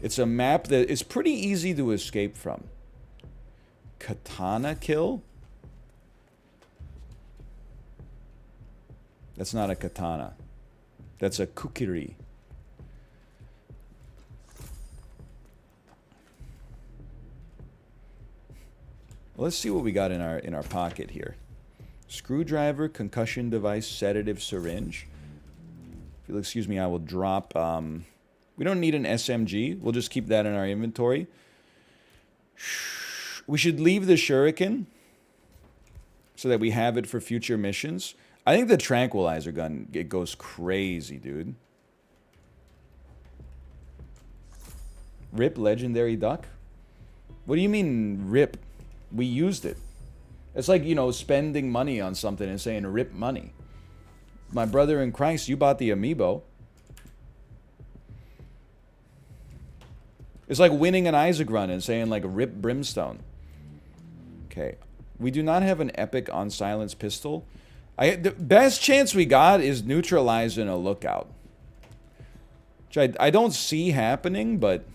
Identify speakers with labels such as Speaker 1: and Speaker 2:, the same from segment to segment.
Speaker 1: It's a map that is pretty easy to escape from. Katana kill? That's not a katana. That's a kukiri. Well, let's see what we got in our pocket here. Screwdriver, concussion device, sedative, syringe. If you'll excuse me, I will drop... we don't need an SMG. We'll just keep that in our inventory. We should leave the shuriken so that we have it for future missions. I think the tranquilizer gun, it goes crazy, dude. Rip legendary duck? What do you mean rip? We used it. It's like, you know, spending money on something and saying rip money. My brother in Christ, you bought the amiibo. It's like winning an Isaac run and saying like rip brimstone. Okay. We do not have an epic on silence pistol. The best chance we got is neutralizing a lookout. Which I don't see happening, but...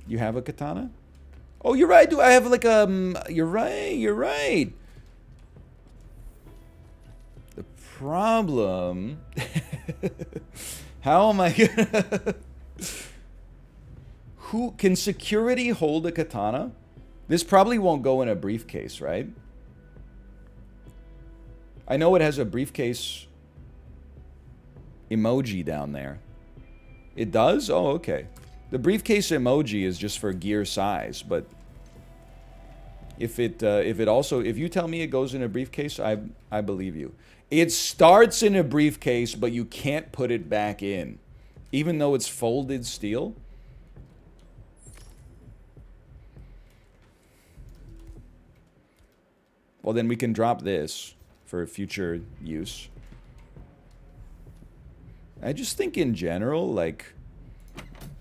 Speaker 1: You have a katana? Oh, you're right. Do I have like you're right. You're right. The problem. How am I gonna? Who can security hold a katana? This probably won't go in a briefcase, right? I know it has a briefcase emoji down there. It does? Oh, okay. The briefcase emoji is just for gear size, but if you tell me it goes in a briefcase, I believe you. It starts in a briefcase, but you can't put it back in, even though it's folded steel. Well, then we can drop this for future use. I just think in general, like,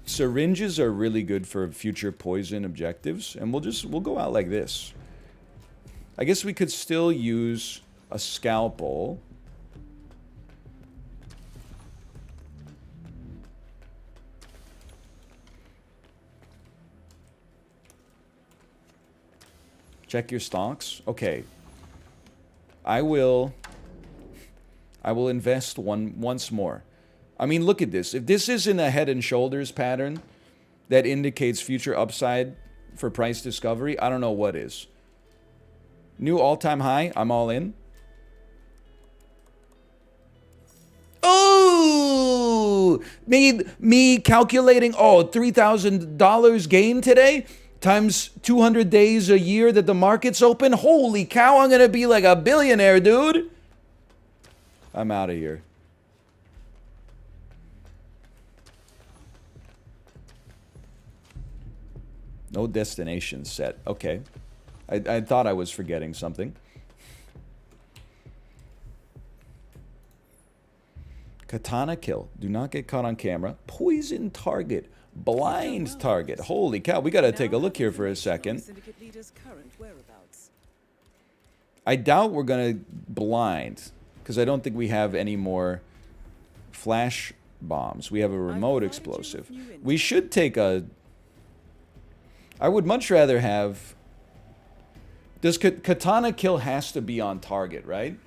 Speaker 1: syringes are really good for future poison objectives, and we'll go out like this. I guess we could still use a scalpel. Check your stocks. Okay. I will invest once more. I mean, look at this. If this isn't a head and shoulders pattern that indicates future upside for price discovery, I don't know what is. New all-time high. I'm all in. Oh! Made me calculating, oh, $3,000 gain today times 200 days a year that the market's open. Holy cow, I'm going to be like a billionaire, dude. I'm out of here. No destination set. Okay. I thought I was forgetting something. Katana kill. Do not get caught on camera. Poison target. Blind target. Holy cow. We got to take a look here for a second. I doubt we're going to blind, because I don't think we have any more flash bombs. We have a remote explosive. We should take a... I would much rather have... Does katana kill has to be on target, right?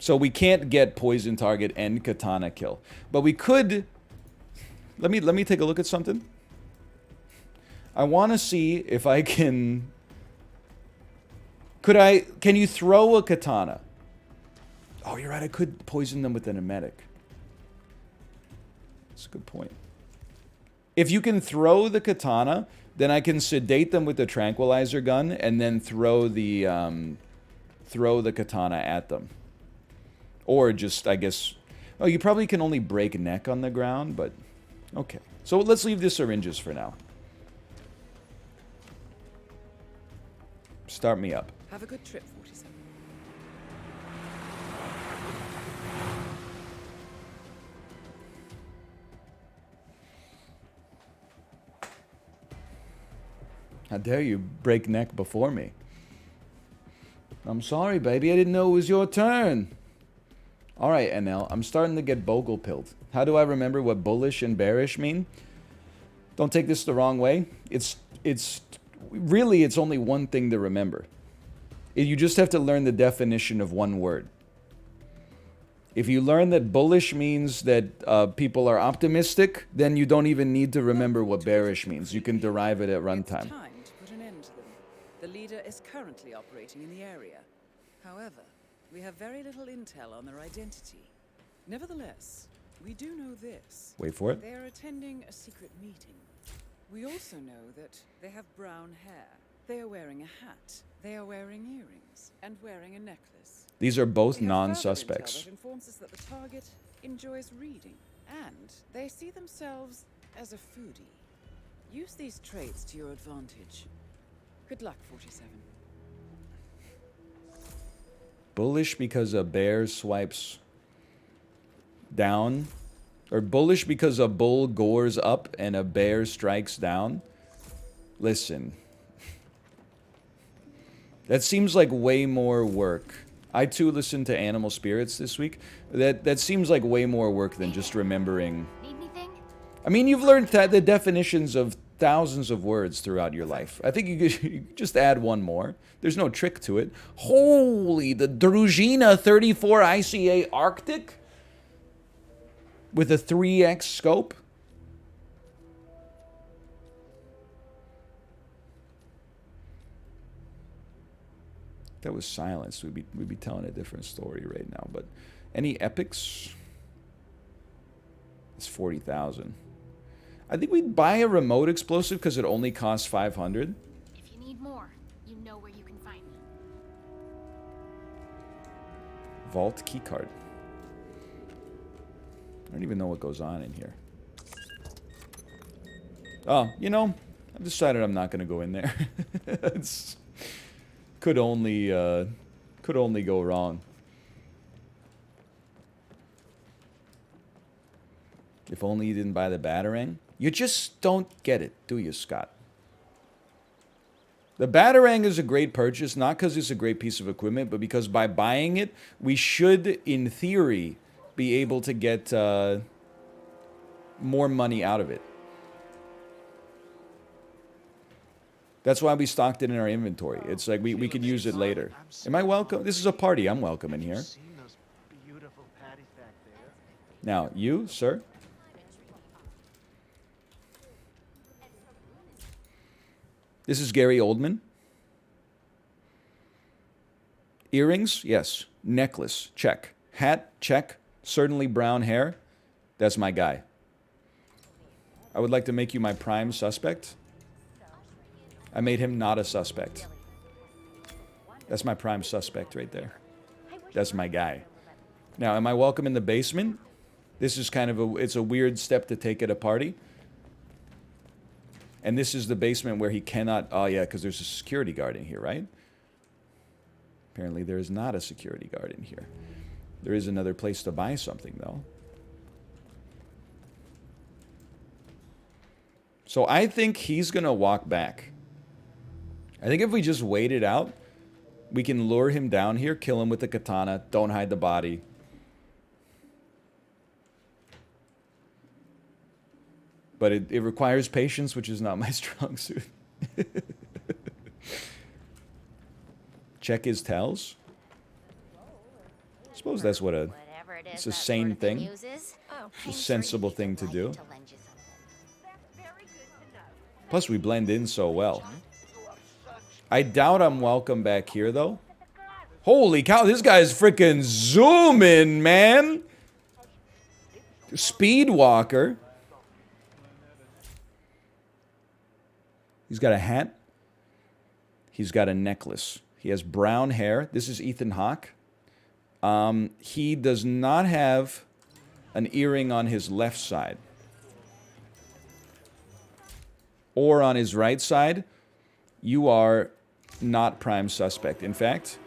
Speaker 1: So we can't get poison target and katana kill. But we could... Let me take a look at something. I want to see if I can... Can you throw a katana? Oh, you're right. I could poison them with an emetic. That's a good point. If you can throw the katana, then I can sedate them with the tranquilizer gun and then throw the katana at them. Or just, I guess... Oh, you probably can only break neck on the ground, but... Okay. So let's leave the syringes for now. Start me up.
Speaker 2: Have a good trip, 47.
Speaker 1: How dare you break neck before me? I'm sorry, baby. I didn't know it was your turn. All right, NL. I'm starting to get bogle-pilled. How do I remember what bullish and bearish mean? Don't take this the wrong way. It's really, it's only one thing to remember. You just have to learn the definition of one word. If you learn that bullish means that people are optimistic, then you don't even need to remember what bearish means. You can derive it at runtime.
Speaker 2: It's time to put an end to them. The leader is currently operating in the area. However, we have very little intel on their identity. Nevertheless, we do know this.
Speaker 1: Wait for it.
Speaker 2: They are attending a secret meeting. We also know that they have brown hair. They are wearing a hat. They are wearing earrings and wearing a necklace.
Speaker 1: These are both
Speaker 2: We have further
Speaker 1: non-suspects.
Speaker 2: intel that informs us that the target enjoys reading, and they see themselves as a foodie. Use these traits to your advantage. Good luck, 47.
Speaker 1: Bullish because a bear swipes down. Or bullish because a bull gores up and a bear strikes down. Listen. That seems like way more work. I too listened to Animal Spirits this week. That seems like way more work than just remembering.
Speaker 3: Need anything?
Speaker 1: I mean, you've learned the definitions of thousands of words throughout your life. I think you could just add one more. There's no trick to it. Holy, the Druzhina 34 ICA Arctic? With a 3x scope? If that was silenced, we'd be telling a different story right now. But any epics? It's 40,000. I think we'd buy a remote explosive because it only costs 500.
Speaker 3: If you need more, you know where you can find me.
Speaker 1: Vault keycard. I don't even know what goes on in here. Oh, you know, I've decided I'm not going to go in there. It's could only go wrong. If only you didn't buy the Batarang. You just don't get it, do you, Scott? The Batarang is a great purchase, not because it's a great piece of equipment, but because by buying it, we should, in theory, be able to get more money out of it. That's why we stocked it in our inventory. It's like we could use it later. Am I welcome? This is a party. I'm welcome in here. Now, you, sir? This is Gary Oldman. Earrings? Yes. Necklace? Check. Hat? Check. Certainly brown hair? That's my guy. I would like to make you my prime suspect. I made him not a suspect. That's my prime suspect right there. That's my guy. Now, am I welcome in the basement? This is kind of it's a weird step to take at a party. And this is the basement where he cannot... Oh, yeah, because there's a security guard in here, right? Apparently there is not a security guard in here. There is another place to buy something, though. So I think he's going to walk back. I think if we just wait it out, we can lure him down here, kill him with the katana, don't hide the body. But it requires patience, which is not my strong suit. Check his tells. I suppose that's what it's a sane thing. It's a sensible thing to do. Plus, we blend in so well. I doubt I'm welcome back here, though. Holy cow, this guy's freaking zooming, man! Speed walker. He's got a hat. He's got a necklace. He has brown hair. This is Ethan Hawke. He does not have an earring on his left side. Or on his right side. You are not prime suspect. In fact...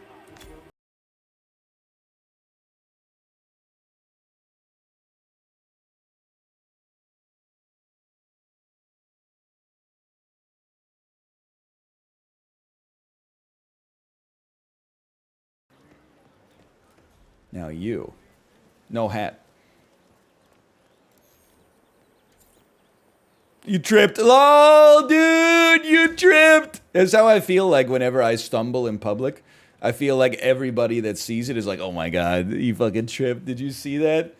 Speaker 1: Now you. No hat. You tripped. Oh, dude, you tripped. That's how I feel like whenever I stumble in public. I feel like everybody that sees it is like, oh my god, he fucking tripped. Did you see that?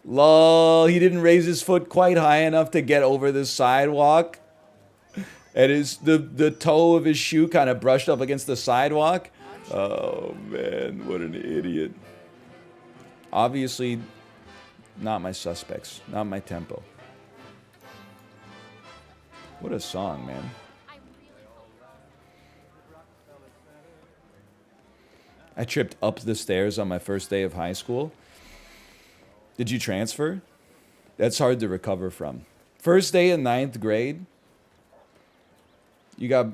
Speaker 1: Lol, he didn't raise his foot quite high enough to get over the sidewalk. And the toe of his shoe kind of brushed up against the sidewalk. Oh man, what an idiot. Obviously, not my suspects, not my tempo. What a song, man. I tripped up the stairs on my first day of high school. Did you transfer? That's hard to recover from. First day in 9th grade. You got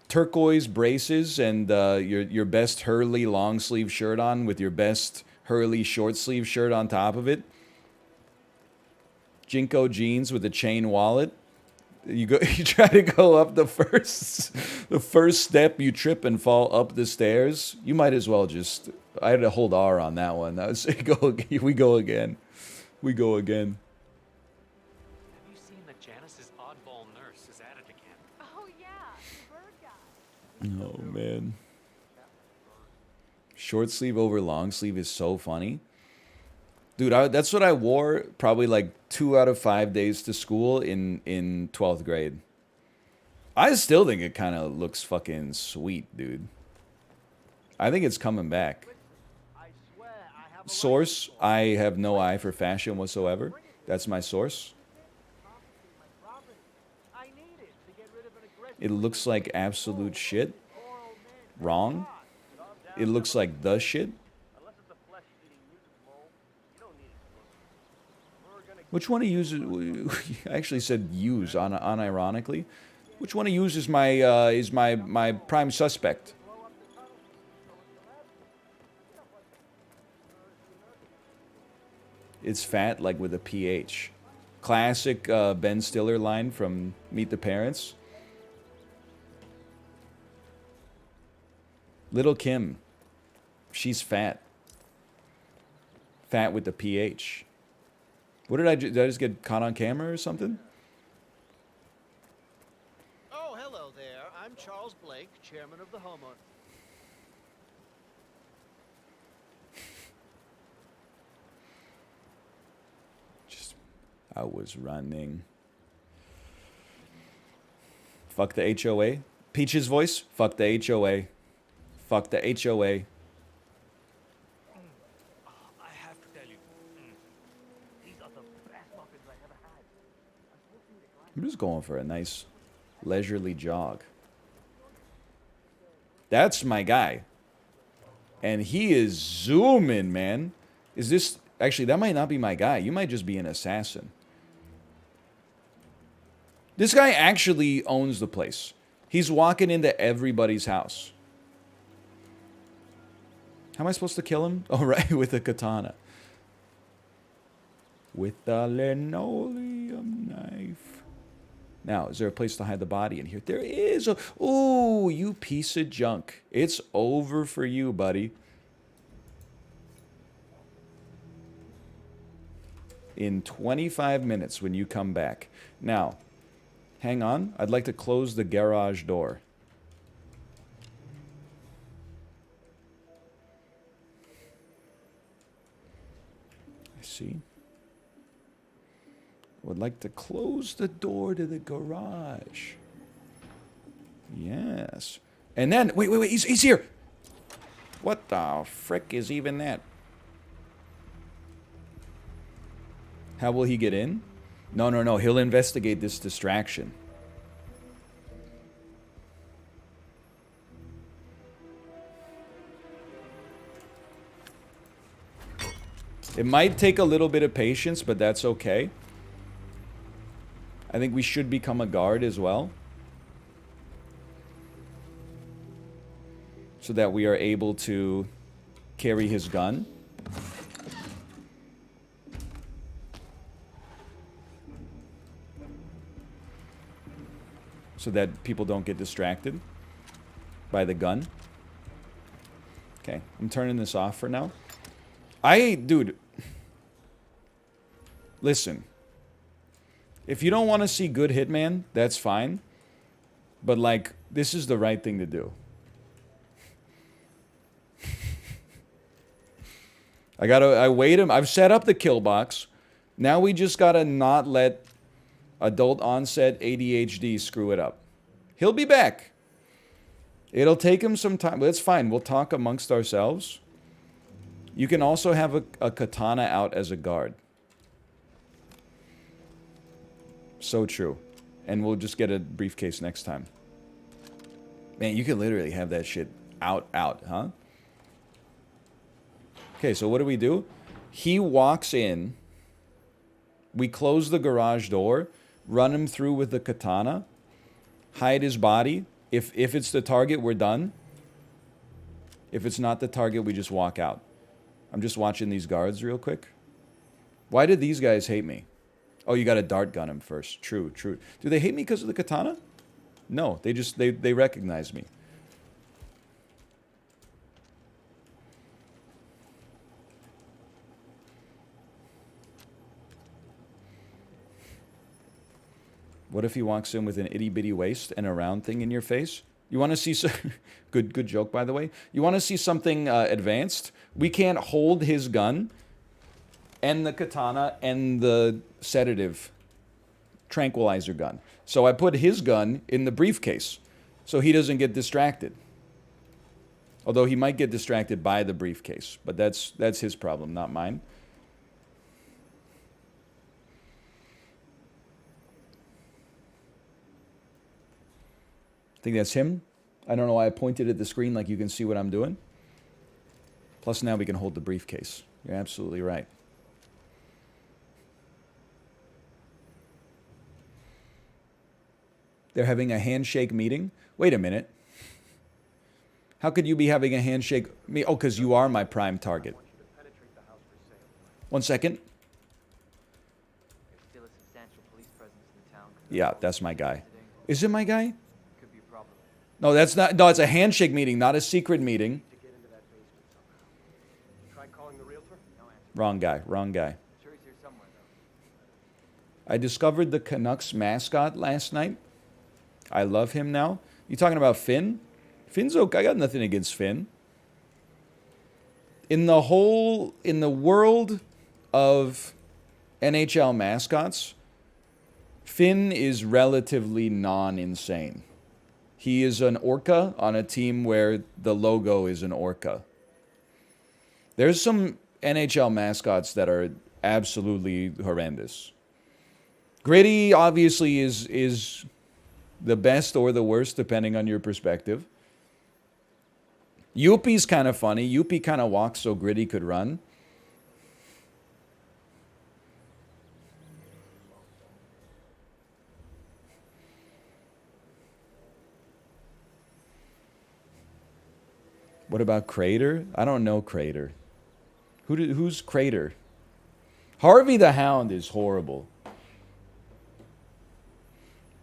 Speaker 1: turquoise braces and your best Hurley long sleeve shirt on with your best Hurley short sleeve shirt on top of it. Jinko jeans with a chain wallet. You try to go up the first step, you trip and fall up the stairs. You might as well just. I had to hold R on that one. That was we go again. We go again.
Speaker 4: Have you seen that Janice's oddball nurse is at it again?
Speaker 3: Oh yeah, the bird guy.
Speaker 1: Oh man. Short sleeve over long sleeve is so funny. Dude, that's what I wore probably like 2 out of 5 days to school in 12th grade. I still think it kind of looks fucking sweet, dude. I think it's coming back. Source, I have no eye for fashion whatsoever. That's my source. It looks like absolute shit. Wrong. It looks like the shit. Which one of you I actually said use unironically. Which one of you is my prime suspect? It's fat like with a PH. Classic Ben Stiller line from Meet the Parents. Little Kim. She's fat. Fat with the PH. What did I do? Did I just get caught on camera or something?
Speaker 5: Oh, hello there. I'm Charles Blake, chairman of the homeowner.
Speaker 1: I was running. Fuck the HOA. Peach's voice? Fuck the HOA. Fuck the HOA. I'm just going for a nice leisurely jog. That's my guy. And he is zooming, man. Is this... Actually, that might not be my guy. You might just be an assassin. This guy actually owns the place. He's walking into everybody's house. How am I supposed to kill him? Oh, right, with a katana. With a linoleum knife. Now, is there a place to hide the body in here? There is. Ooh, you piece of junk. It's over for you, buddy. In 25 minutes when you come back. Now, hang on. I'd like to close the garage door. I see. Would like to close the door to the garage. Yes. And then, wait, he's here. What the frick is even that? How will he get in? No. He'll investigate this distraction. It might take a little bit of patience, but that's okay. I think we should become a guard as well. So that we are able to carry his gun. So that people don't get distracted by the gun. Okay, I'm turning this off for now. Dude, listen. If you don't want to see good Hitman, that's fine. But, like, this is the right thing to do. I weighed him. I've set up the kill box. Now we just gotta not let adult onset ADHD screw it up. He'll be back. It'll take him some time, but it's fine. We'll talk amongst ourselves. You can also have a katana out as a guard. So true. And we'll just get a briefcase next time. Man, you can literally have that shit out, huh? Okay, so what do? He walks in. We close the garage door, run him through with the katana, hide his body. If it's the target, we're done. If it's not the target, we just walk out. I'm just watching these guards real quick. Why did these guys hate me? Oh, you got to dart gun him first. True. Do they hate me because of the katana? No, they recognize me. What if he walks in with an itty-bitty waist and a round thing in your face? You want to see some... good joke, by the way. You want to see something advanced? We can't hold his gun and the katana and the sedative tranquilizer gun. So I put his gun in the briefcase so he doesn't get distracted. Although he might get distracted by the briefcase. But that's his problem, not mine. I think that's him. I don't know why I pointed at the screen like you can see what I'm doing. Plus now we can hold the briefcase. You're absolutely right. They're having a handshake meeting? Wait a minute. How could you be having a handshake meeting? Oh, because you are my prime target. 1 second. Yeah, that's my guy. Is it my guy? No, that's not. No, it's a handshake meeting, not a secret meeting. Wrong guy. I discovered the Canucks mascot last night. I love him now. You talking about Finn? Finn's okay. I got nothing against Finn. In the world of NHL mascots, Finn is relatively non-insane. He is an orca on a team where the logo is an orca. There's some NHL mascots that are absolutely horrendous. Gritty obviously is the best or the worst depending on your perspective. Yuppie's kind of funny. Yuppie kind of walks so Gritty could run. What about Crater? I don't know Crater. Who's Crater? Harvey the Hound is horrible.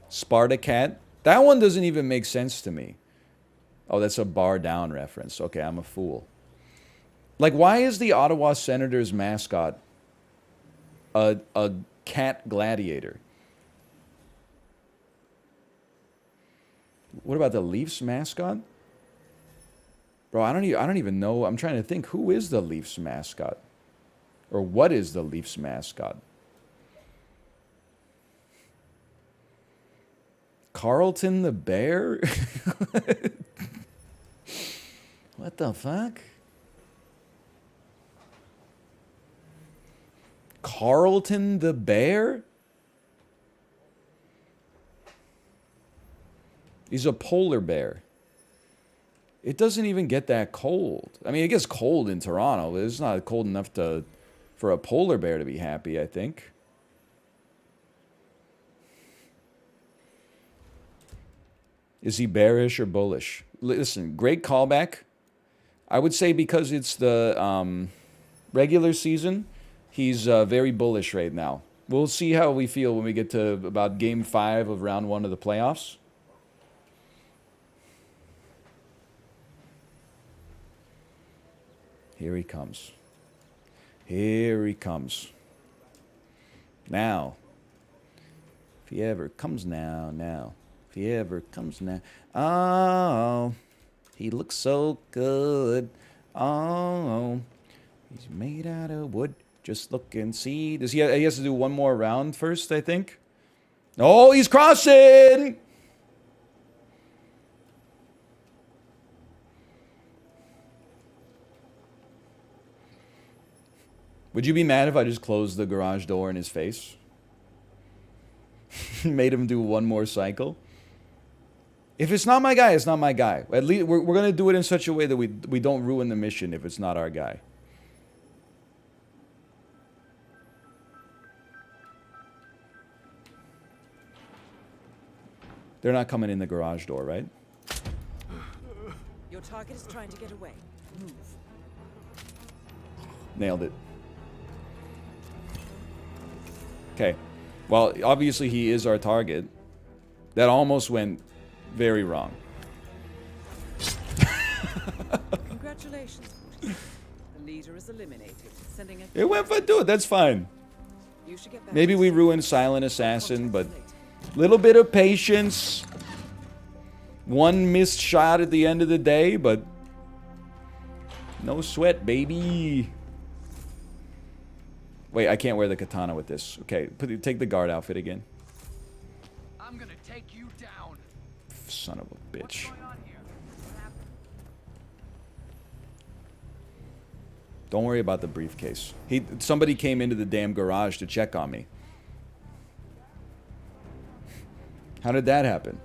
Speaker 1: Spartacat? That one doesn't even make sense to me. Oh, that's a Bar Down reference. Okay, I'm a fool. Like, why is the Ottawa Senators mascot a cat gladiator? What about the Leafs mascot? Bro, I don't even know. I'm trying to think. Who is the Leafs mascot? Or what is the Leafs mascot? Carlton the Bear? What the fuck? Carlton the Bear? He's a polar bear. It doesn't even get that cold. I mean, it gets cold in Toronto, but it's not cold enough for a polar bear to be happy, I think. Is he bearish or bullish? Listen, great callback. I would say because it's the regular season, he's very bullish right now. We'll see how we feel when we get to about Game 5 of Round 1 of the playoffs. Here he comes. Here he comes. Now. If he ever comes now. If he ever comes now. Oh. He looks so good. Oh. He's made out of wood. Just look and see. Does he has to do one more round first, I think? Oh, he's crossing! Would you be mad if I just closed the garage door in his face? Made him do one more cycle? If it's not my guy, it's not my guy. At least we're going to do it in such a way that we don't ruin the mission if it's not our guy. They're not coming in the garage door, right?
Speaker 2: Your target is trying to get away. Move.
Speaker 1: Nailed it. Okay. Well, obviously he is our target. That almost went very wrong.
Speaker 2: Congratulations, 47. The leader is eliminated, sending a...
Speaker 1: It went for do it. That's fine.
Speaker 2: You should get back
Speaker 1: Maybe
Speaker 2: to
Speaker 1: we
Speaker 2: the-
Speaker 1: ruined Silent Assassin, but little bit of patience. One missed shot at the end of the day, but no sweat, baby. Wait, I can't wear the katana with this. Okay, take the guard outfit again.
Speaker 6: I'm gonna take you down.
Speaker 1: Son of a bitch.
Speaker 6: What's going on here? What happened?
Speaker 1: Don't worry about the briefcase. Somebody came into the damn garage to check on me. How did that happen?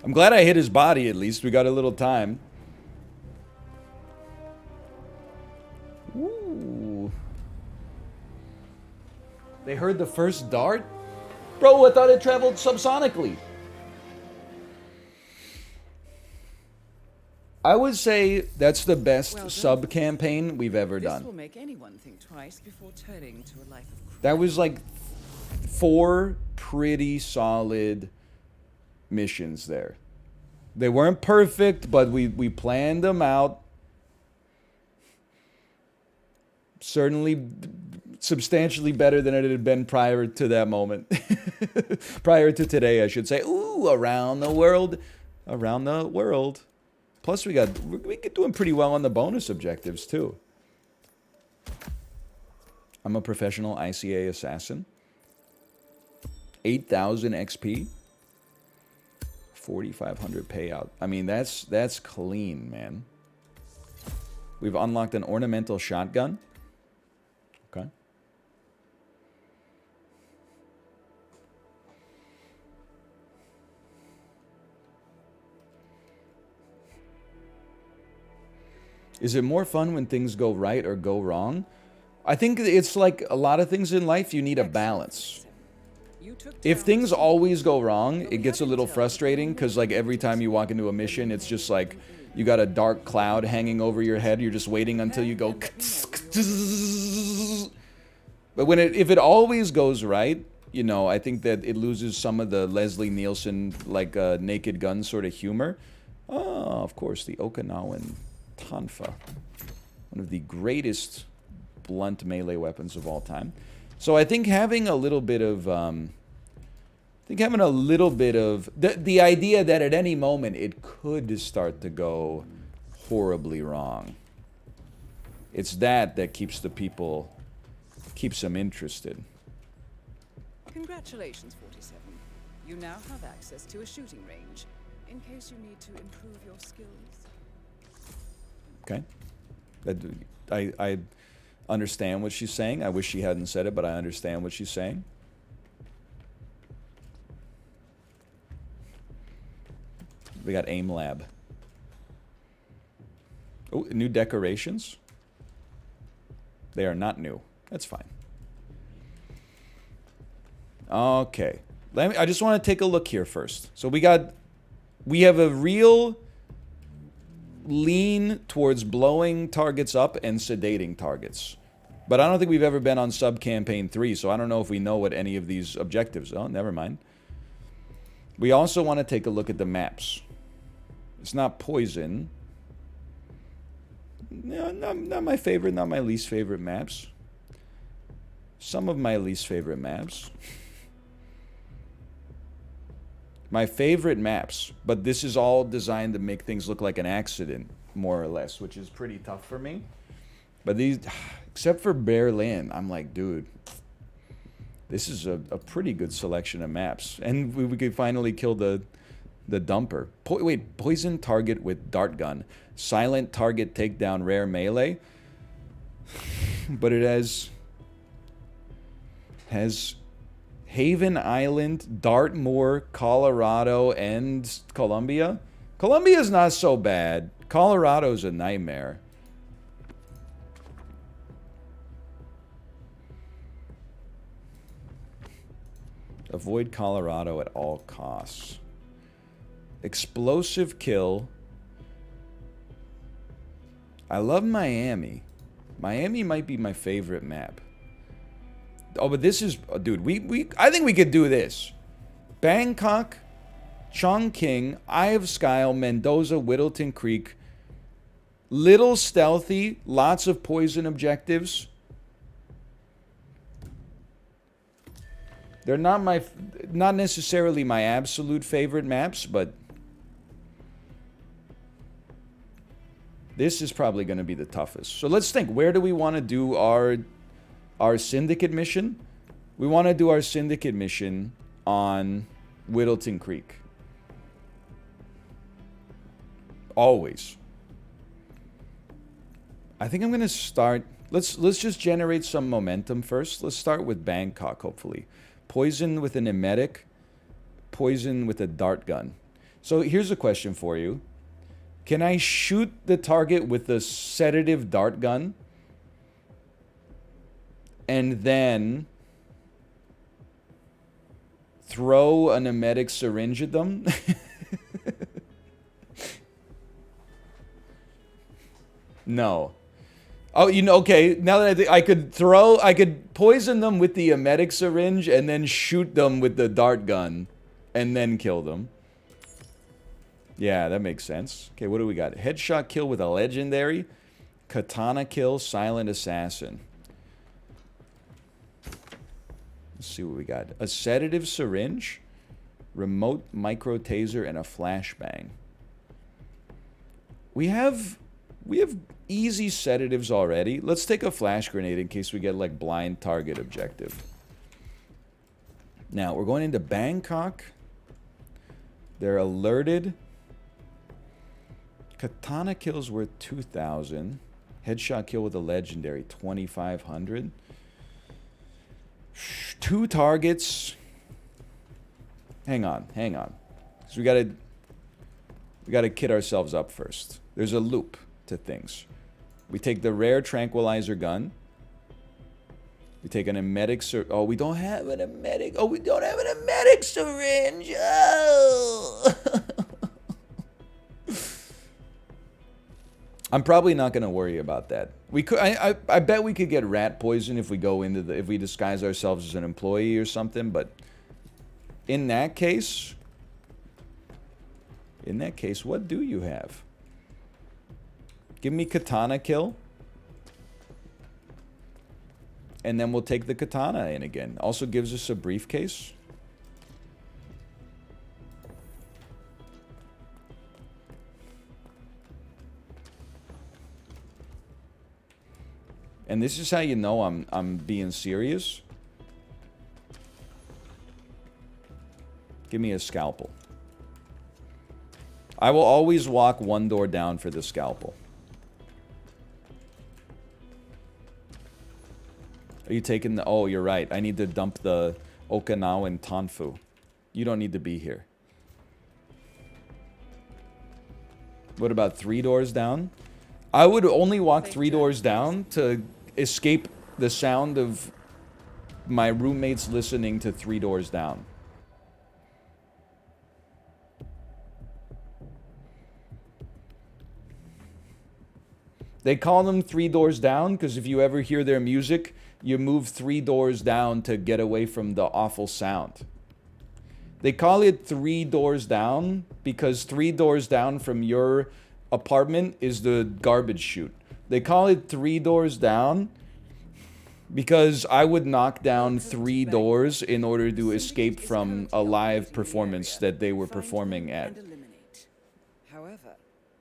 Speaker 1: I'm glad I hit his body at least. We got a little time. Ooh. They heard the first dart? Bro, I thought it traveled subsonically. I would say that's the best
Speaker 2: Well done.
Speaker 1: sub-campaign we've ever
Speaker 2: This
Speaker 1: done.
Speaker 2: will make anyone think twice before turning to a life of crime.
Speaker 1: That was like 4 pretty solid missions there. They weren't perfect, but we planned them out. Certainly substantially better than it had been prior to that moment. Prior to today, I should say. Ooh, around the world. Around the world. Plus, we get doing pretty well on the bonus objectives, too. I'm a professional ICA assassin. 8,000 XP. 4,500 payout. I mean, that's clean, man. We've unlocked an ornamental shotgun. Okay. Is it more fun when things go right or go wrong? I think it's like a lot of things in life, you need a balance.
Speaker 2: You took
Speaker 1: If
Speaker 2: down
Speaker 1: things
Speaker 2: the-
Speaker 1: always go wrong, it gets a little frustrating because like every time you walk into a mission, it's just like you got a dark cloud hanging over your head. You're just waiting until you go. But if it always goes right, you know, I think that it loses some of the Leslie Nielsen like Naked Gun sort of humor. Oh, of course, the Okinawan Tonfa, one of the greatest blunt melee weapons of all time. So I think having a little bit of, the idea that at any moment it could start to go horribly wrong. It's that keeps the people, keeps them interested.
Speaker 2: Congratulations, 47. You now have access to a shooting range, in case you need to improve your skills.
Speaker 1: Okay, I understand what she's saying. I wish she hadn't said it, but I understand what she's saying. We got aim lab. Oh, new decorations. They are not new. That's fine. Okay. I just want to take a look here first. So we have a real lean towards blowing targets up and sedating targets. But I don't think we've ever been on sub-campaign 3, so I don't know if we know what any of these objectives are. Oh, never mind. We also want to take a look at the maps. It's not poison. No, not my favorite, not my least favorite maps. Some of my least favorite maps. My favorite maps, but this is all designed to make things look like an accident, more or less, which is pretty tough for me. But these, except for Berlin, I'm like, dude, this is a pretty good selection of maps. And we could finally kill the dumper. Wait, poison target with dart gun. Silent target takedown, rare melee. But it has Haven Island, Dartmoor, Colorado, and Columbia. Columbia's not so bad. Colorado's a nightmare. Avoid Colorado at all costs. Explosive kill. I love Miami. Miami might be my favorite map. Oh, but this is... dude, I think we could do this. Bangkok, Chongqing, Eye of Skyle, Mendoza, Whittleton Creek. Little stealthy. Lots of poison objectives. They're not necessarily my absolute favorite maps, but this is probably going to be the toughest. So let's think, where do we want to do our syndicate mission? We want to do our syndicate mission on Whittleton Creek. Always. I think I'm going to start... Let's just generate some momentum first. Let's start with Bangkok, hopefully. Poison with an emetic. Poison with a dart gun. So here's a question for you. Can I shoot the target with the sedative dart gun? And then throw an emetic syringe at them? No. Oh, you know, okay, now that I think, I could poison them with the emetic syringe and then shoot them with the dart gun and then kill them. Yeah, that makes sense. Okay, what do we got? Headshot kill with a legendary. Katana kill, silent assassin. Let's see what we got. A sedative syringe, remote micro taser, and a flashbang. We have easy sedatives already. Let's take a flash grenade in case we get like blind target objective. Now, we're going into Bangkok. They're alerted. Katana kills worth 2,000. Headshot kill with a legendary, 2,500. 2 targets. Hang on. Because we gotta kit ourselves up first. There's a loop to things. We take the rare tranquilizer gun. We take an emetic oh, we don't have an emetic. Oh, we don't have an emetic syringe. Oh. I'm probably not going to worry about that. We could I bet we could get rat poison if we go into if we disguise ourselves as an employee or something, but in that case, what do you have? Give me katana kill. And then we'll take the katana in again. Also gives us a briefcase. And this is how you know I'm being serious. Give me a scalpel. I will always walk one door down for the scalpel. Are you taking the... Oh, you're right. I need to dump the Okinawan Tanfu. You don't need to be here. What about 3 doors down? I would only walk 3 doors down to escape the sound of my roommates listening to 3 doors down. They call them 3 doors down because if you ever hear their music, you move 3 doors down to get away from the awful sound. They call it 3 doors down because 3 doors down from your apartment is the garbage chute. They call it 3 doors down because I would knock down 3 doors in order to escape from a live performance that they were performing at.
Speaker 2: However,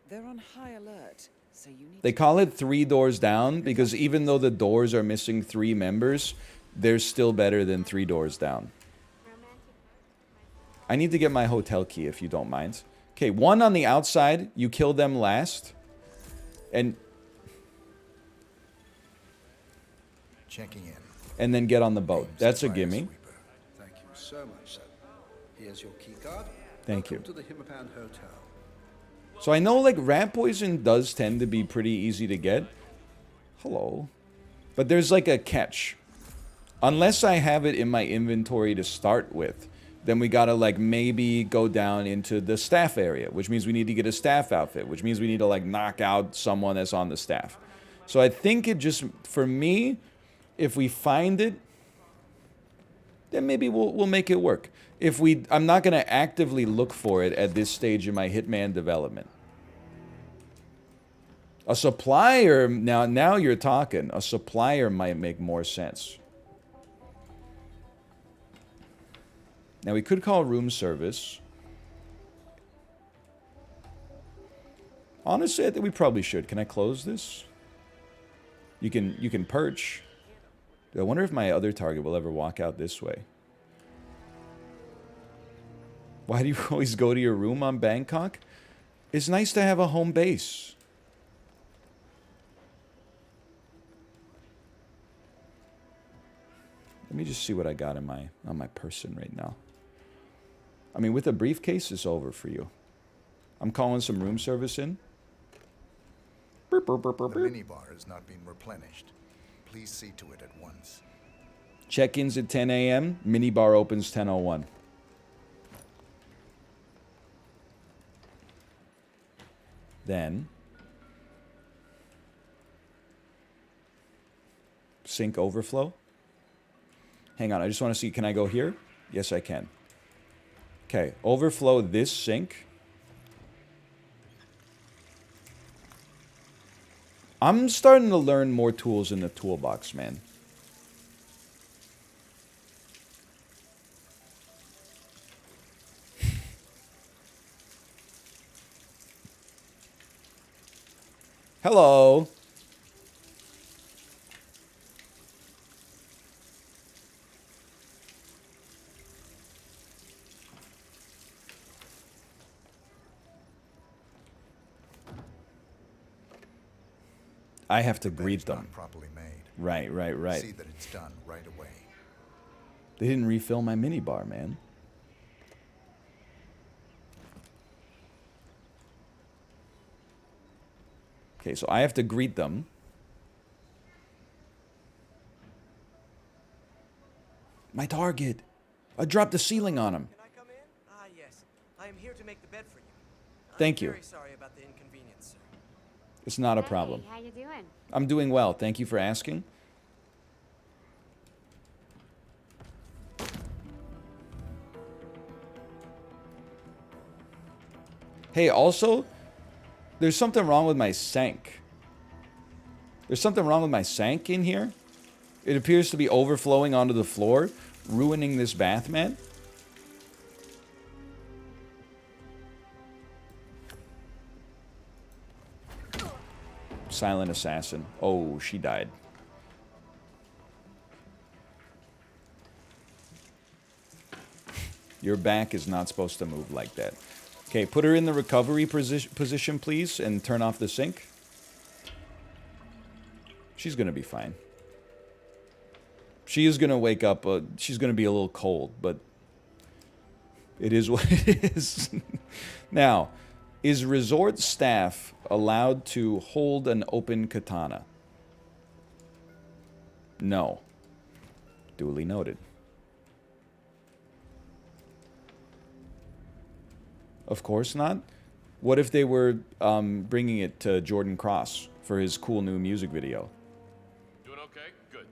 Speaker 2: they're on high alert, so you need
Speaker 1: They call it 3 doors down because even though the doors are missing 3 members, they're still better than 3 doors down. I need to get my hotel key if you don't mind. Okay, 1 on the outside. You kill them last. And
Speaker 7: Checking in.
Speaker 1: and then get on the boat.
Speaker 7: Name's
Speaker 1: That's a
Speaker 7: Fire
Speaker 1: gimme.
Speaker 7: Sweeper. Thank you so much, sir. Here's your key card.
Speaker 1: Thank you.
Speaker 7: Welcome to the HITMAN Hotel.
Speaker 1: So I know like rat poison does tend to be pretty easy to get. Hello. But there's like a catch. Unless I have it in my inventory to start with, then we gotta like maybe go down into the staff area, which means we need to get a staff outfit, which means we need to like knock out someone that's on the staff. So I think it just, for me, if we find it, then maybe we'll make it work. If we, I'm not gonna actively look for it at this stage in my Hitman development. A supplier, now you're talking. A supplier might make more sense. Now we could call room service. Honestly, I think we probably should. Can I close this? You can perch. I wonder if my other target will ever walk out this way. Why do you always go to your room on Bangkok? It's nice to have a home base. Let me just see what I got in on my person right now. I mean, with a briefcase, it's over for you. I'm calling some room service in. Burp, burp, burp, burp,
Speaker 7: The
Speaker 1: burp.
Speaker 7: minibar has not been replenished. Please see to it at once.
Speaker 1: Check-ins at 10 a.m. Minibar opens 10:01. Then sink overflow. Hang on, I just want to see, can I go here? Yes, I can. Okay, overflow this sink. I'm starting to learn more tools in the toolbox, man. Hello. I have to greet
Speaker 7: Bed's
Speaker 1: them.
Speaker 7: not properly made.
Speaker 1: Right, right, right.
Speaker 7: See that it's done right away.
Speaker 1: They didn't refill my minibar, man. Okay, so I have to greet them. My target. I dropped the ceiling on him.
Speaker 8: Can I come in? Ah, yes. I am here to make the bed for you.
Speaker 1: Thank you.
Speaker 8: I'm very sorry about the inconvenience, sir.
Speaker 1: It's not a problem.
Speaker 3: Hey, how you doing?
Speaker 1: I'm doing well. Thank you for asking. Hey, also, there's something wrong with my sink. There's something wrong with my sink in here. It appears to be overflowing onto the floor, ruining this bath mat. Silent assassin. Oh, she died. Your back is not supposed to move like that. Okay, put her in the recovery position, please, and turn off the sink. She's gonna be fine. She is gonna wake up, she's gonna be a little cold, but it is what it is. Now, is resort staff allowed to hold an open katana? No. Duly noted. Of course not. What if they were bringing it to Jordan Cross for his cool new music video?
Speaker 9: Doing okay? Good.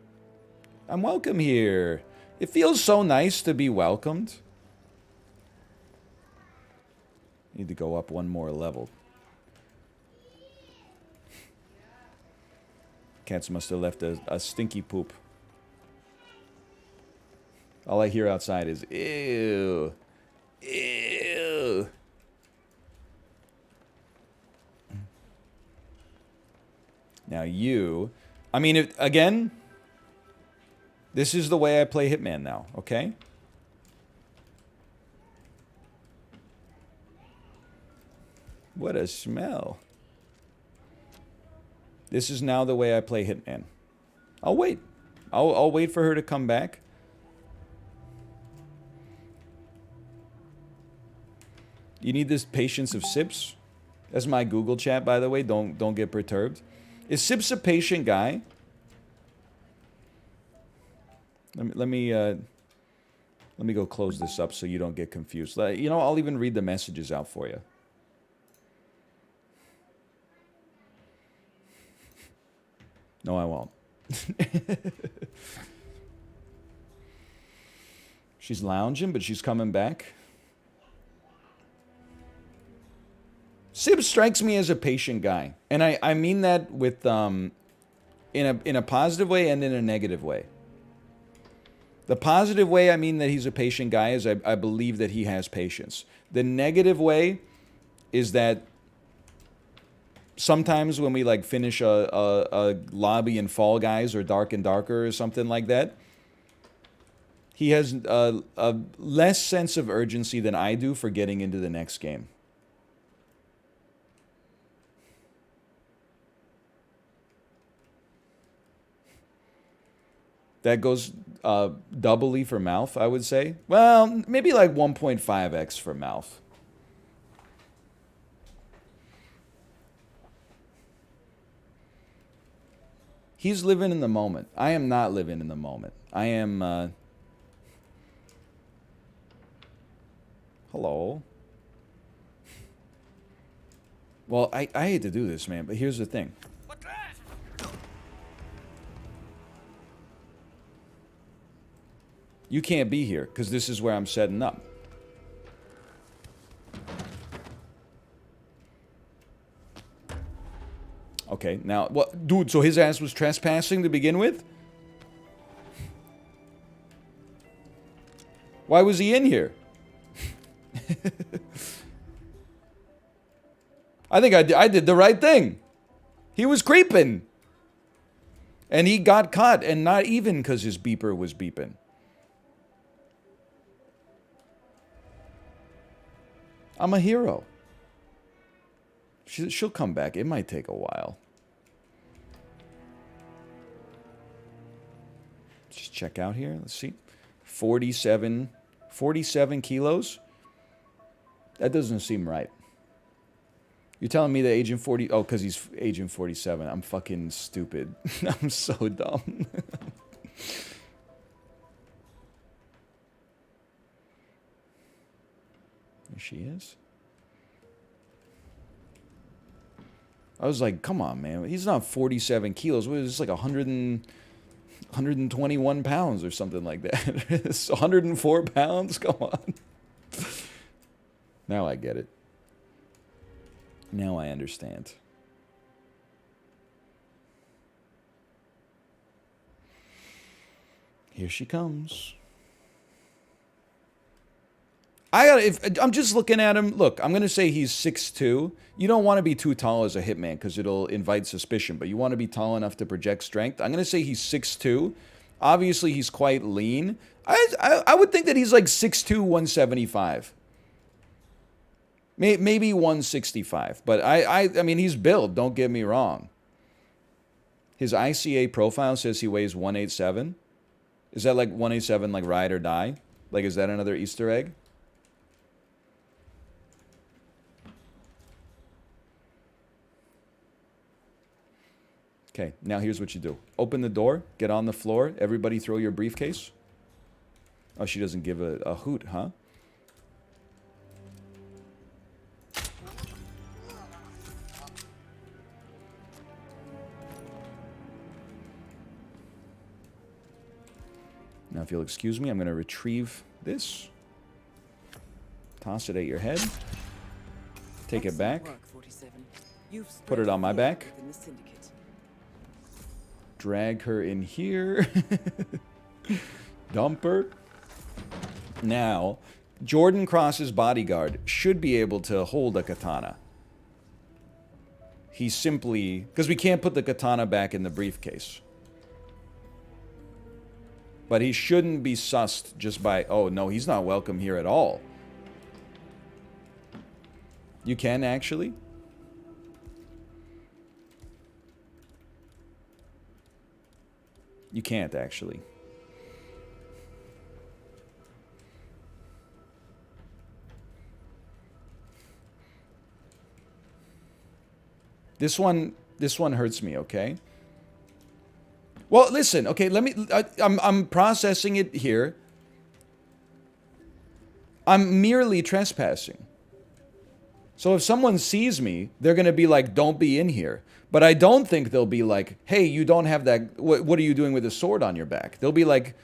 Speaker 1: I'm welcome here. It feels so nice to be welcomed. Need to go up one more level. Cats must have left a stinky poop. All I hear outside is, ew. Ew. Now you... I mean, again, this is the way I play Hitman now, okay? What a smell. This is now the way I play Hitman. I'll wait. I'll wait for her to come back. You need this patience of Sips? That's my Google chat, by the way. Don't get perturbed. Is Sips a patient guy? Let me go close this up so you don't get confused. You know, I'll even read the messages out for you. No, I won't. She's lounging, but she's coming back. Sib strikes me as a patient guy. And I mean that with in a positive way and in a negative way. The positive way I mean that he's a patient guy is I believe that he has patience. The negative way is that sometimes when we like finish a lobby in Fall Guys or Dark and Darker or something like that, he has a less sense of urgency than I do for getting into the next game. That goes doubly for Malf, I would say. Well, maybe like 1.5x for Malf. He's living in the moment. I am not living in the moment. I am... Hello? Well, I hate to do this, man, but here's the thing. You can't be here, because this is where I'm setting up. Okay, now, what, dude, so his ass was trespassing to begin with? Why was he in here? I think I did the right thing. He was creeping. And he got caught, and not even because his beeper was beeping. I'm a hero. She'll come back. It might take a while. Just check out here. Let's see. 47 kilos? That doesn't seem right. You're telling me that Agent 40... Oh, because he's Agent 47. I'm fucking stupid. I'm so dumb. There she is. I was like, come on, man. He's not 47 kilos. What is this, like 121 pounds or something like that? It's 104 pounds? Come on. Now I get it. Now I understand. Here she comes. I'm just looking at him. Look, I'm going to say he's 6'2". You don't want to be too tall as a hitman because it'll invite suspicion, but you want to be tall enough to project strength. I'm going to say he's 6'2". Obviously, he's quite lean. I would think that he's like 6'2", 175. Maybe 165. But I mean, he's built, don't get me wrong. His ICA profile says he weighs 187. Is that like 187, like ride or die? Like, is that another Easter egg? Okay, now here's what you do. Open the door, get on the floor, everybody throw your briefcase. Oh, she doesn't give a hoot, huh? Now, if you'll excuse me, I'm going to retrieve this. Toss it at your head. Take it back. Put it on my back. drag her in here. Dump her. Now, Jordan Cross's bodyguard should be able to hold a katana. He simply... Because we can't put the katana back in the briefcase. But he shouldn't be sussed just by... Oh, no, he's not welcome here at all. You can, actually? You can't, actually. This one hurts me, okay? Well, listen, okay, let me... I'm processing it here. I'm merely trespassing. So if someone sees me, they're going to be like, don't be in here. But I don't think they'll be like, hey, you don't have that... What are you doing with a sword on your back? They'll be like,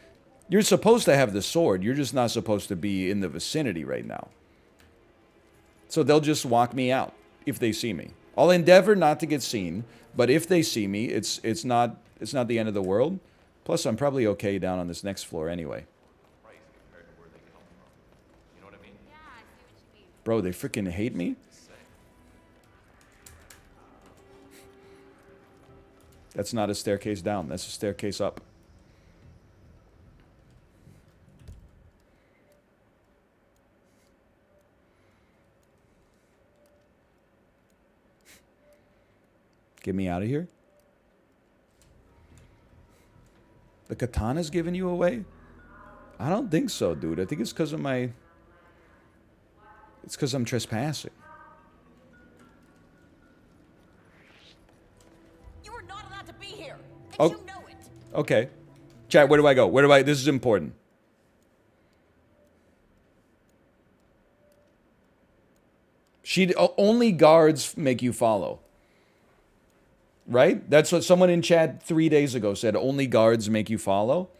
Speaker 1: you're supposed to have the sword. You're just not supposed to be in the vicinity right now. So they'll just walk me out if they see me. I'll endeavor not to get seen, but if they see me, it's not the end of the world. Plus, I'm probably okay down on this next floor anyway. Bro, they freaking hate me? That's not a staircase down. That's a staircase up. Get me out of here. The katana's giving you away? I don't think so, dude. I think it's because of my... It's because I'm trespassing.
Speaker 10: You are not allowed to be here. And
Speaker 1: oh.
Speaker 10: You know it.
Speaker 1: Okay. Chat, where do I go? Where do I... This is important. Only guards make you follow. Right? That's what someone in chat 3 days ago said. Only guards make you follow.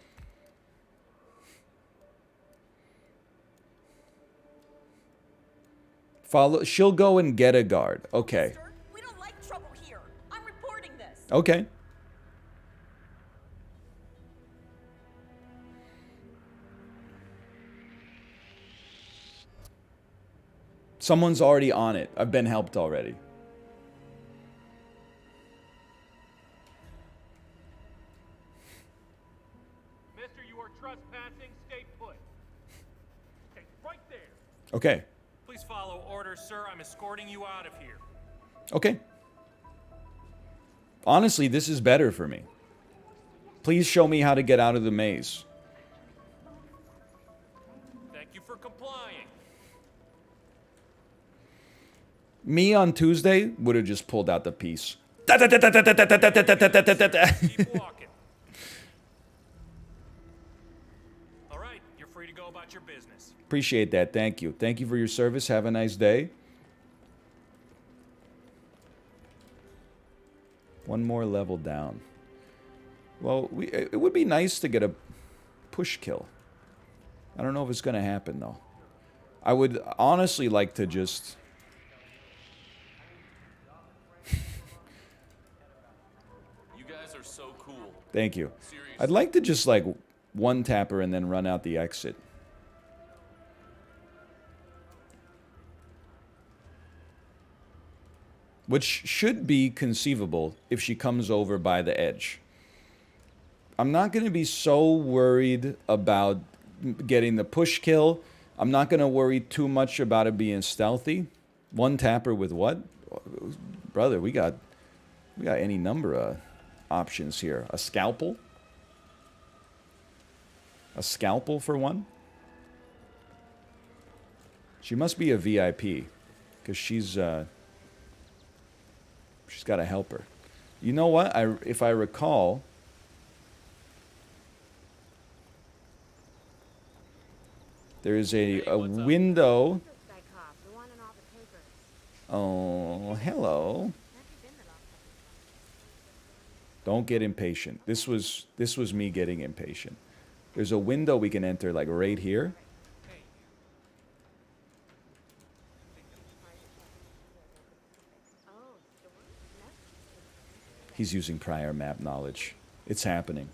Speaker 1: Follow. She'll go and get a guard. Okay.
Speaker 10: Mister, we don't like trouble here. I'm reporting this.
Speaker 1: Okay. Someone's already on it. I've been helped already. Okay.
Speaker 4: Please follow orders, sir. I'm escorting you out of here.
Speaker 1: Okay. Honestly, this is better for me. Please show me how to get out of the maze.
Speaker 4: Thank you for complying.
Speaker 1: Me on Tuesday would have just pulled out the piece.
Speaker 4: Keep walking. All right, you're free to go about your business.
Speaker 1: Appreciate that. Thank you. Thank you for your service. Have a nice day. One more level down. Well, it would be nice to get a push kill. I don't know if it's going to happen, though. I would honestly like to just...
Speaker 9: You guys are so cool.
Speaker 1: Thank you.
Speaker 9: Seriously.
Speaker 1: I'd like to just, like, one-tap her and then run out the exit. Which should be conceivable if she comes over by the edge. I'm not going to be so worried about getting the push kill. I'm not going to worry too much about it being stealthy. One tapper with what? Brother, we got any number of options here. A scalpel? A scalpel for one? She must be a VIP. Because she's got to help her. You know what? If I recall... There is a window. Oh, hello. Don't get impatient. This was me getting impatient. There's a window we can enter, like right here. He's using prior map knowledge. It's happening.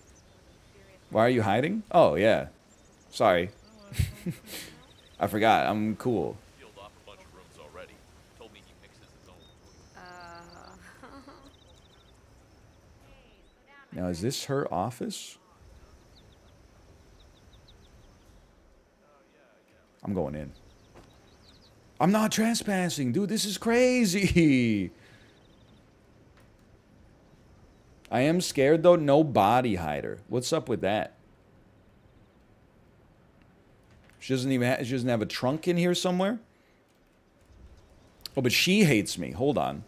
Speaker 1: Why are you hiding? Oh, yeah. Sorry. I forgot. I'm cool.
Speaker 9: Sealed off a bunch of rooms already. Told me he mixes his own food.
Speaker 1: Now, is this her office? I'm going in. I'm not trespassing, dude. This is crazy. I am scared, though. No body hider. What's up with that? She doesn't have a trunk in here somewhere? Oh, but she hates me. Hold on.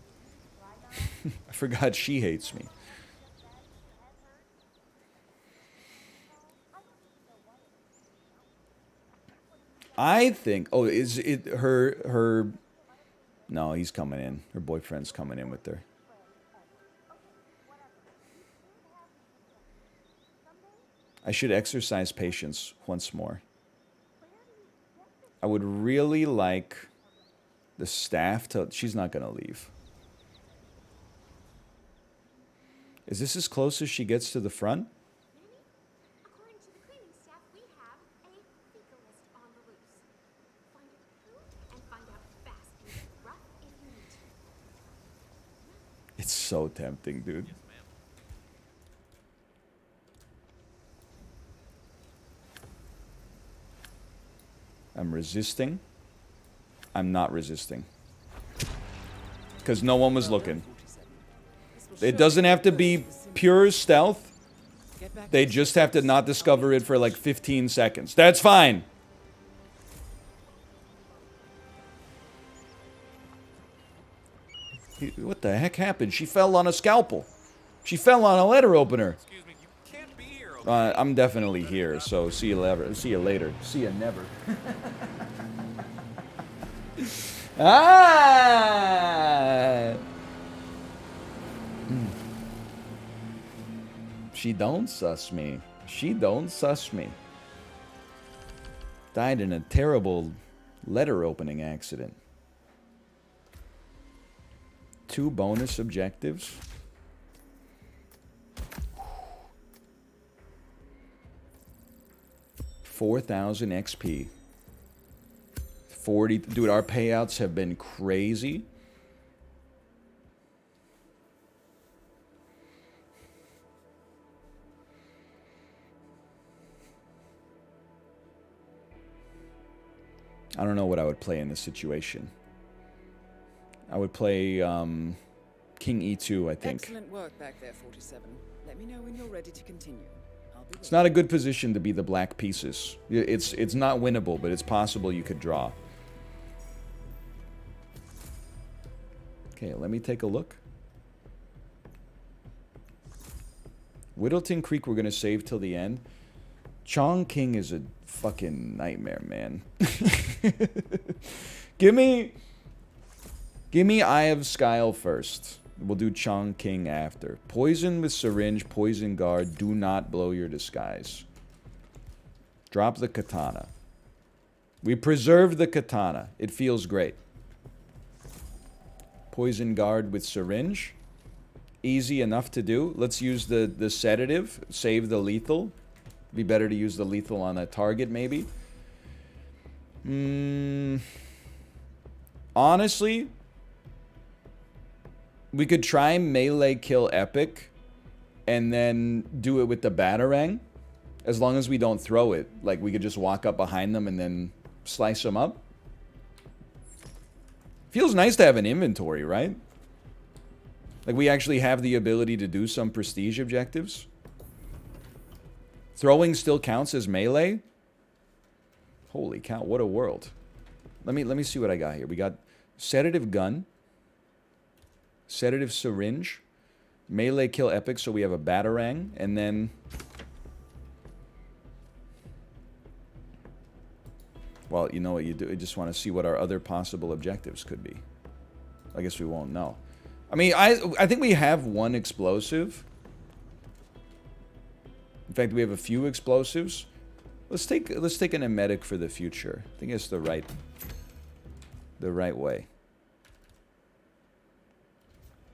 Speaker 1: I forgot she hates me. I think... Oh, is it her... No, he's coming in. Her boyfriend's coming in with her. I should exercise patience once more. I would really like the staff to... She's not going to leave. Is this as close as she gets to the front?
Speaker 3: According to the cleaning staff, we have a fecal list on the loose. Find it who and find out fast. Be rough if you need to.
Speaker 1: It's so tempting, dude. I'm resisting. I'm not resisting. Because no one was looking. It doesn't have to be pure stealth. They just have to not discover it for like 15 seconds. That's fine. What the heck happened? She fell on a scalpel. She fell on a letter opener.
Speaker 9: Excuse me, you can't be here.
Speaker 1: I'm definitely here, so see you later. See you later. See you never. Ah! She don't sus me. She don't sus me. Died in a terrible letter opening accident. 2 bonus objectives. $4,000 XP. 40. Dude, our payouts have been crazy. I don't know what I would play in this situation. I would play King E2, I think.
Speaker 2: Excellent work back there, 47. Let me know when you're ready to continue. I'll be
Speaker 1: It's not a good position to be the black pieces. It's not winnable, but it's possible you could draw. Okay, let me take a look. Whittleton Creek we're going to save till the end. Chongqing is a fucking nightmare, man. Give me Eye of Skyle first. We'll do Chongqing after. Poison with syringe, poison guard. Do not blow your disguise. Drop the katana. We preserved the katana. It feels great. Poison guard with syringe. Easy enough to do. Let's use the sedative. Save the lethal. Be better to use the lethal on a target, maybe. Honestly, we could try melee kill epic and then do it with the batarang. As long as we don't throw it. Like, we could just walk up behind them and then slice them up. Feels nice to have an inventory, right? Like, we actually have the ability to do some prestige objectives. Throwing still counts as melee? Holy cow, what a world. Let me see what I got here. We got sedative gun, sedative syringe, melee kill epic, so we have a batarang, and then well, you know what you do. You just want to see what our other possible objectives could be. I guess we won't know. I mean, I think we have one explosive. In fact, we have a few explosives. Let's take an emetic for the future. I think it's the right way.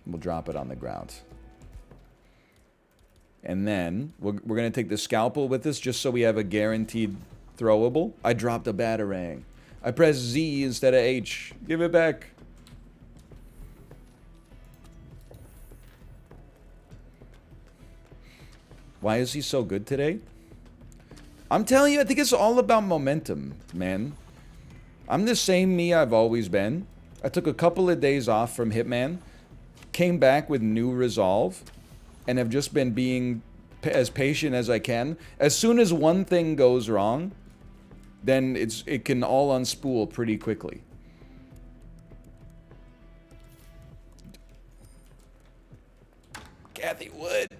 Speaker 1: We'll drop it on the ground. And then we're going to take the scalpel with us just so we have a guaranteed throwable. I dropped a batarang. I pressed Z instead of H. Give it back. Why is he so good today? I'm telling you, I think it's all about momentum, man. I'm the same me I've always been. I took a couple of days off from Hitman, came back with new resolve, and have just been being as patient as I can. As soon as one thing goes wrong, then it can all unspool pretty quickly. Kathy Wood.